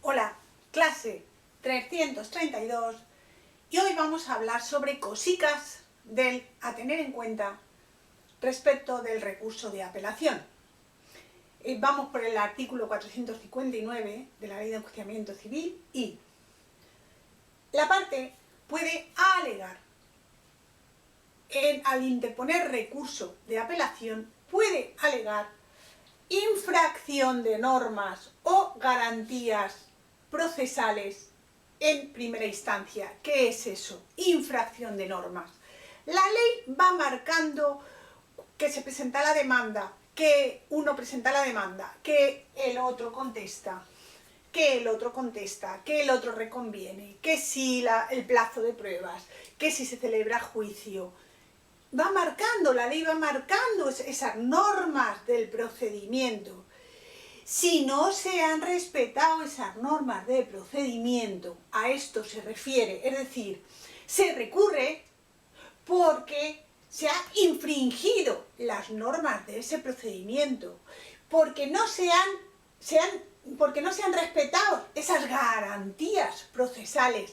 Hola, clase 332 y hoy vamos a hablar sobre cositas a tener en cuenta respecto del recurso de apelación. Vamos por el artículo 459 de la Ley de Enjuiciamiento Civil y la parte puede alegar, al interponer recurso de apelación, puede alegar infracción de normas o garantías procesales en primera instancia. ¿Qué es eso? Infracción de normas. La ley va marcando que se presenta la demanda, que uno presenta la demanda, que el otro contesta, que el otro contesta, que el otro reconviene, que si el plazo de pruebas, que si se celebra juicio. Va marcando, la ley va marcando esas normas del procedimiento. Si no se han respetado esas normas de procedimiento, a esto se refiere, es decir, se recurre porque se ha infringido las normas de ese procedimiento, porque no se han respetado esas garantías procesales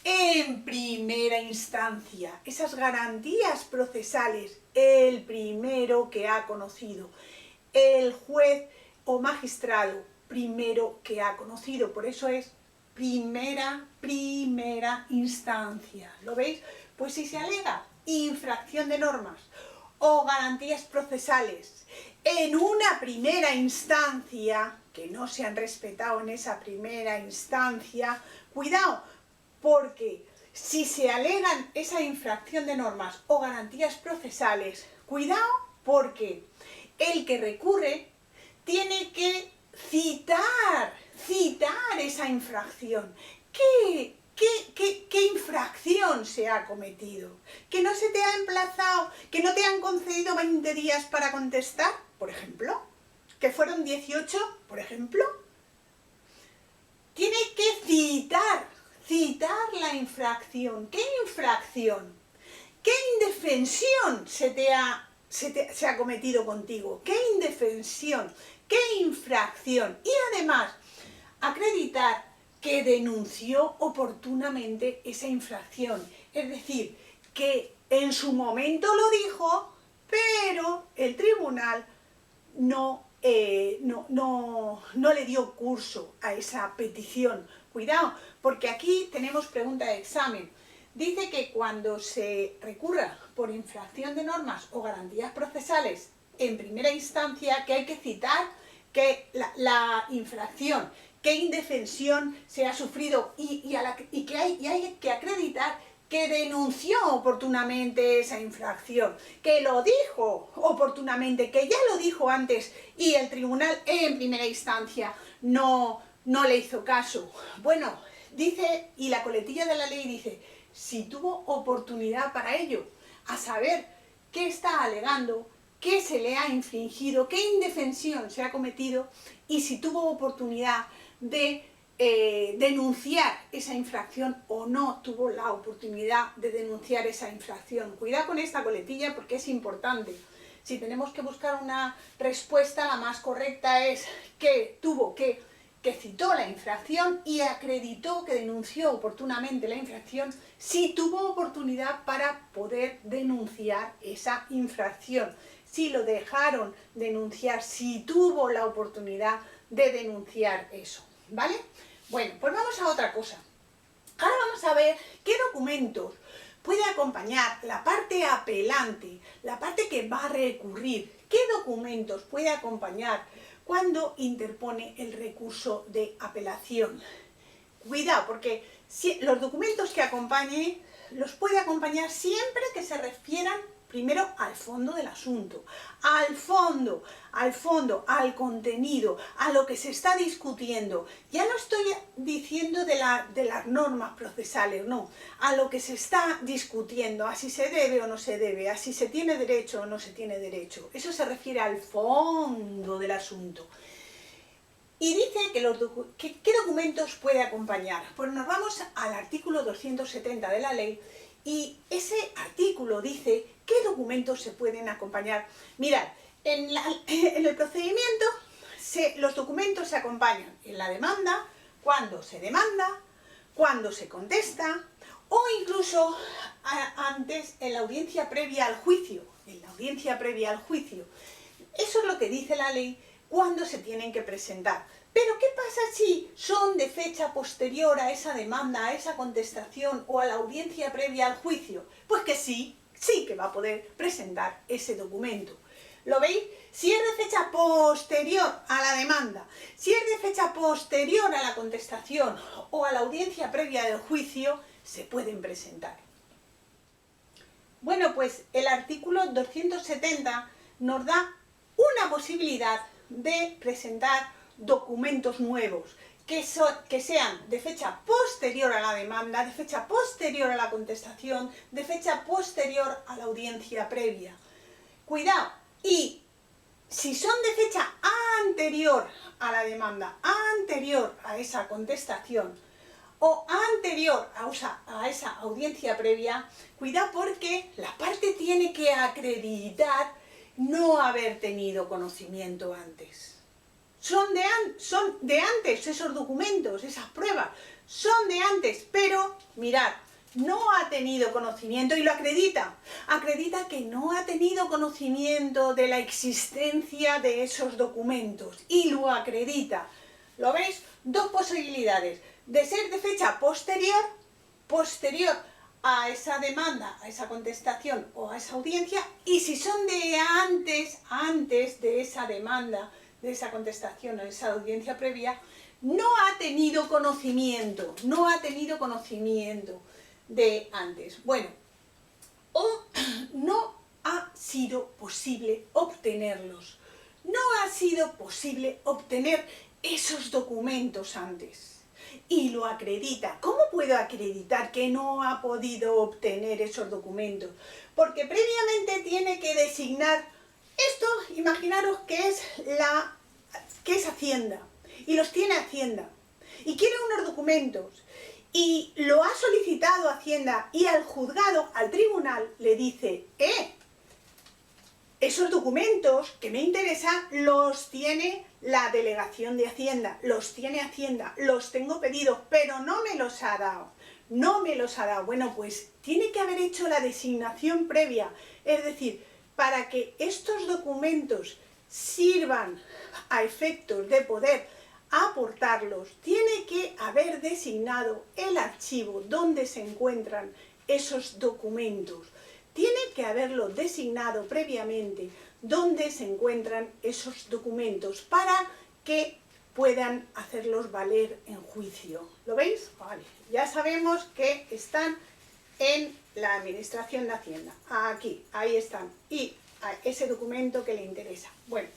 en primera instancia, esas garantías procesales, el primero que ha conocido, el juez o magistrado primero que ha conocido, por eso es primera instancia, ¿lo veis? Pues si se alega infracción de normas o garantías procesales en una primera instancia, que no se han respetado en esa primera instancia, cuidado, porque si se alegan esa infracción de normas o garantías procesales, cuidado, porque el que recurre tiene que citar esa infracción. ¿Qué infracción se ha cometido? ¿Que no se te ha emplazado, que no te han concedido 20 días para contestar, por ejemplo? ¿Que fueron 18, por ejemplo? Tiene que citar la infracción. ¿Qué infracción? ¿Qué indefensión se ha cometido contigo? ¿Qué indefensión? ¿Qué infracción? Y además, acreditar que denunció oportunamente esa infracción. Es decir, que en su momento lo dijo, pero el tribunal no le dio curso a esa petición. Cuidado, porque aquí tenemos pregunta de examen. Dice que cuando se recurra por infracción de normas o garantías procesales en primera instancia, que hay que citar que la infracción, qué indefensión se ha sufrido y hay que acreditar que denunció oportunamente esa infracción, que lo dijo oportunamente, que ya lo dijo antes y el tribunal en primera instancia no le hizo caso. Bueno, dice, y la coletilla de la ley dice, si tuvo oportunidad para ello, a saber qué está alegando, qué se le ha infringido, qué indefensión se ha cometido y si tuvo oportunidad de denunciar esa infracción o no tuvo la oportunidad de denunciar esa infracción. Cuidado con esta coletilla porque es importante. Si tenemos que buscar una respuesta, la más correcta es que citó la infracción y acreditó que denunció oportunamente la infracción si tuvo oportunidad para poder denunciar esa infracción. Si lo dejaron denunciar, si tuvo la oportunidad de denunciar eso, ¿vale? Bueno, pues vamos a otra cosa. Ahora vamos a ver qué documentos puede acompañar la parte apelante, la parte que va a recurrir. ¿Qué documentos puede acompañar cuando interpone el recurso de apelación? Cuidado, porque los documentos que acompañe los puede acompañar siempre que se refieran primero al fondo del asunto, al contenido, a lo que se está discutiendo. Ya no estoy diciendo de las normas procesales, no, a lo que se está discutiendo, a si se debe o no se debe, a si se tiene derecho o no se tiene derecho. Eso se refiere al fondo del asunto. Y dice que ¿qué documentos puede acompañar? Pues nos vamos al artículo 270 de la ley y ese artículo dice qué documentos se pueden acompañar. Mirad, en el procedimiento los documentos se acompañan en la demanda cuando se demanda, cuando se contesta o incluso antes en la audiencia previa al juicio. En la audiencia previa al juicio. Eso es lo que dice la ley cuando se tienen que presentar. Pero ¿qué pasa si son de fecha posterior a esa demanda, a esa contestación o a la audiencia previa al juicio? Pues que sí que va a poder presentar ese documento. ¿Lo veis? Si es de fecha posterior a la demanda, si es de fecha posterior a la contestación o a la audiencia previa del juicio, se pueden presentar. Bueno, pues el artículo 270 nos da una posibilidad de presentar documentos nuevos que sean de fecha posterior a la demanda, de fecha posterior a la contestación, de fecha posterior a la audiencia previa. Cuidado, y si son de fecha anterior a la demanda, anterior a esa contestación o anterior a esa audiencia previa, cuidado porque la parte tiene que acreditar no haber tenido conocimiento antes. Son de antes esos documentos, esas pruebas, son de antes, pero mirad, no ha tenido conocimiento y lo acredita. Acredita que no ha tenido conocimiento de la existencia de esos documentos y lo acredita. ¿Lo veis? Dos posibilidades. De ser de fecha posterior a esa demanda, a esa contestación o a esa audiencia, y si son de antes de esa demanda, de esa contestación o de esa audiencia previa, no ha tenido conocimiento de antes. Bueno, o no ha sido posible obtenerlos. No ha sido posible obtener esos documentos antes. Y lo acredita. ¿Cómo puedo acreditar que no ha podido obtener esos documentos? Porque previamente tiene que designar esto, imaginaros que es Hacienda, y los tiene Hacienda, y quiere unos documentos, y lo ha solicitado Hacienda, y al juzgado, al tribunal, le dice, esos documentos que me interesan los tiene la delegación de Hacienda, los tiene Hacienda, los tengo pedidos, pero no me los ha dado. Bueno, pues tiene que haber hecho la designación previa, es decir, para que estos documentos sirvan a efectos de poder aportarlos, tiene que haber designado el archivo donde se encuentran esos documentos. Tiene que haberlo designado previamente donde se encuentran esos documentos para que puedan hacerlos valer en juicio. ¿Lo veis? Vale. Ya sabemos que están en la Administración de Hacienda. Aquí, ahí están. Y ese documento que le interesa. Bueno,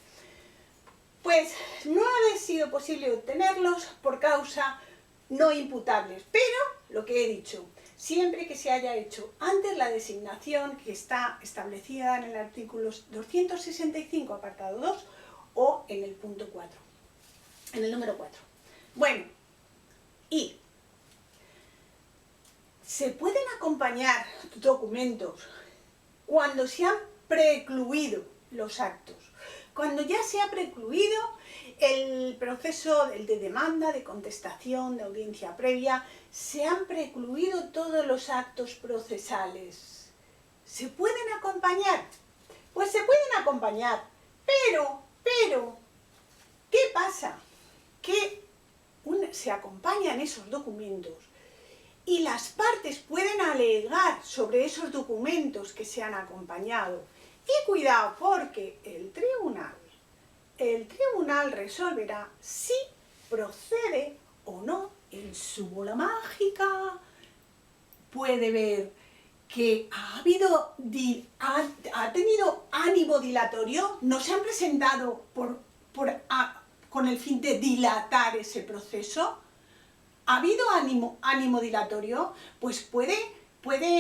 pues no ha sido posible obtenerlos por causa no imputables. Pero, lo que he dicho, siempre que se haya hecho antes la designación que está establecida en el artículo 265, apartado 2, o en el punto 4, en el número 4. Bueno, y se pueden acompañar documentos cuando se han precluido los actos. Cuando ya se ha precluido el proceso de demanda, de contestación, de audiencia previa, se han precluido todos los actos procesales. ¿Se pueden acompañar? Pues se pueden acompañar, pero, ¿qué pasa? Que se acompañan esos documentos y las partes pueden alegar sobre esos documentos que se han acompañado. Y cuidado, porque el tribunal resolverá si procede o no en su bola mágica. Puede ver que ha tenido ánimo dilatorio, no se han presentado con el fin de dilatar ese proceso. ¿Ha habido ánimo dilatorio? Pues puede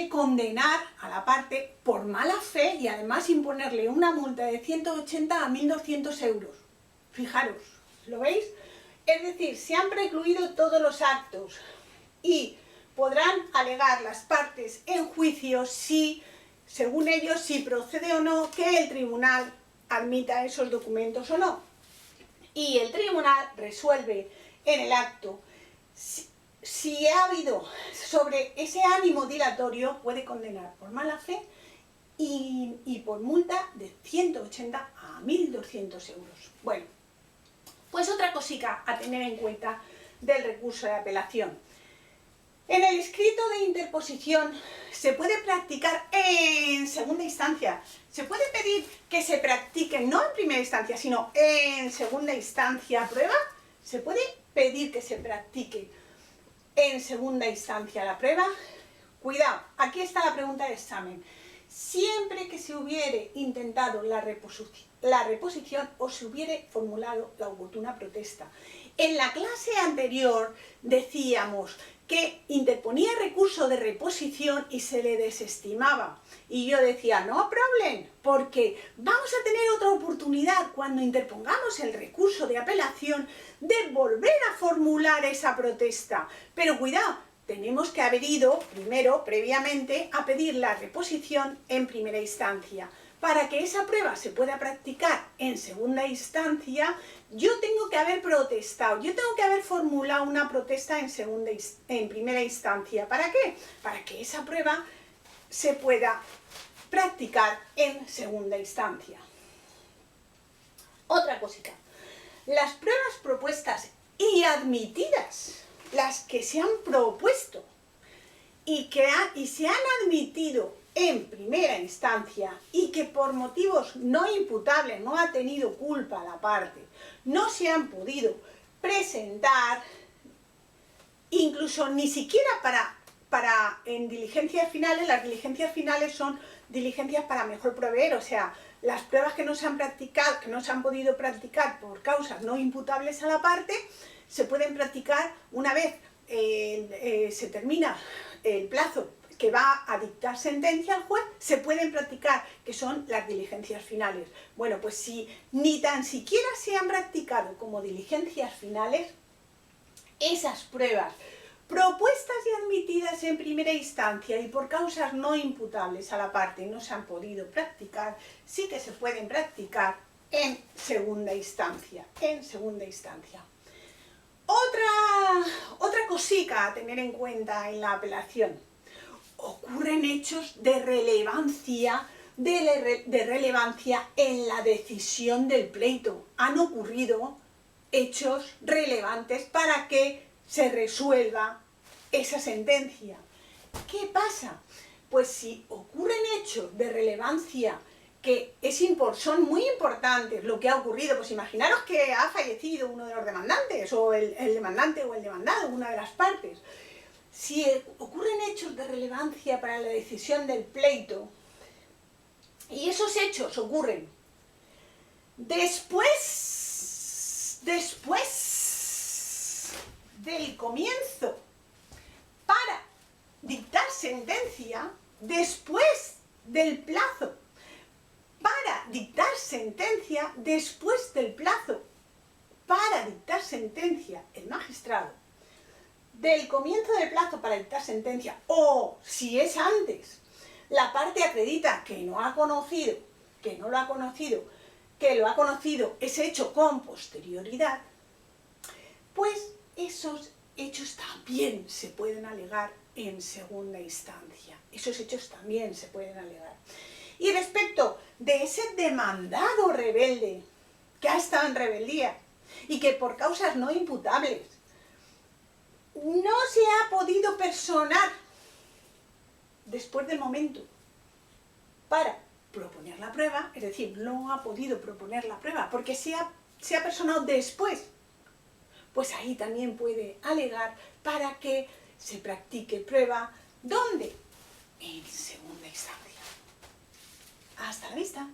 condenar a la parte por mala fe y además imponerle una multa de 180 a 1.200 euros. Fijaros, ¿lo veis? Es decir, se han precluido todos los actos y podrán alegar las partes en juicio si, según ellos, si procede o no que el tribunal admita esos documentos o no. Y el tribunal resuelve en el acto Si ha habido sobre ese ánimo dilatorio, puede condenar por mala fe y por multa de 180 a 1.200 euros. Bueno, pues otra cosita a tener en cuenta del recurso de apelación. En el escrito de interposición se puede practicar en segunda instancia. Se puede pedir que se practique no en primera instancia, sino en segunda instancia prueba. Se puede pedir que se practique en segunda instancia la prueba. Cuidado, aquí está la pregunta de examen. Siempre que se hubiere intentado la reposición o se hubiere formulado la oportuna protesta. En la clase anterior decíamos que interponía recurso de reposición y se le desestimaba. Y yo decía, no problem, porque vamos a tener otra oportunidad cuando interpongamos el recurso de apelación de volver a formular esa protesta. Pero cuidado, tenemos que haber ido primero, previamente, a pedir la reposición en primera instancia. Para que esa prueba se pueda practicar en segunda instancia, yo tengo que haber protestado, yo tengo que haber formulado una protesta en primera instancia. ¿Para qué? Para que esa prueba se pueda practicar en segunda instancia. Otra cosita, las pruebas propuestas y admitidas, las que se han propuesto y se han admitido en primera instancia y que por motivos no imputables, no ha tenido culpa la parte, no se han podido presentar, incluso ni siquiera en diligencias finales. Las diligencias finales son diligencias para mejor proveer, o sea, las pruebas que no se han practicado, que no se han podido practicar por causas no imputables a la parte, se pueden practicar una vez se termina el plazo que va a dictar sentencia al juez, se pueden practicar, que son las diligencias finales. Bueno, pues si ni tan siquiera se han practicado como diligencias finales, esas pruebas propuestas y admitidas en primera instancia y por causas no imputables a la parte no se han podido practicar, sí que se pueden practicar en segunda instancia. Otra cosita a tener en cuenta en la apelación. Ocurren hechos de relevancia en la decisión del pleito. Han ocurrido hechos relevantes para que se resuelva esa sentencia. ¿Qué pasa? Pues si ocurren hechos de relevancia que son muy importantes, lo que ha ocurrido, pues imaginaros que ha fallecido uno de los demandantes, o el demandante o el demandado, una de las partes. Si ocurren hechos de relevancia para la decisión del pleito, y esos hechos ocurren después del comienzo para dictar sentencia, después del plazo para dictar sentencia, después del plazo para dictar sentencia el magistrado, del comienzo del plazo para dictar sentencia, o si es antes, la parte acredita que no ha conocido, que no lo ha conocido, que lo ha conocido ese hecho con posterioridad, pues esos hechos también se pueden alegar en segunda instancia. Esos hechos también se pueden alegar. Y respecto de ese demandado rebelde que ha estado en rebeldía y que por causas no imputables no se ha podido personar después del momento para proponer la prueba, es decir, no ha podido proponer la prueba porque se ha personado después, pues ahí también puede alegar para que se practique prueba. ¿Dónde? En segunda instancia. Hasta la vista.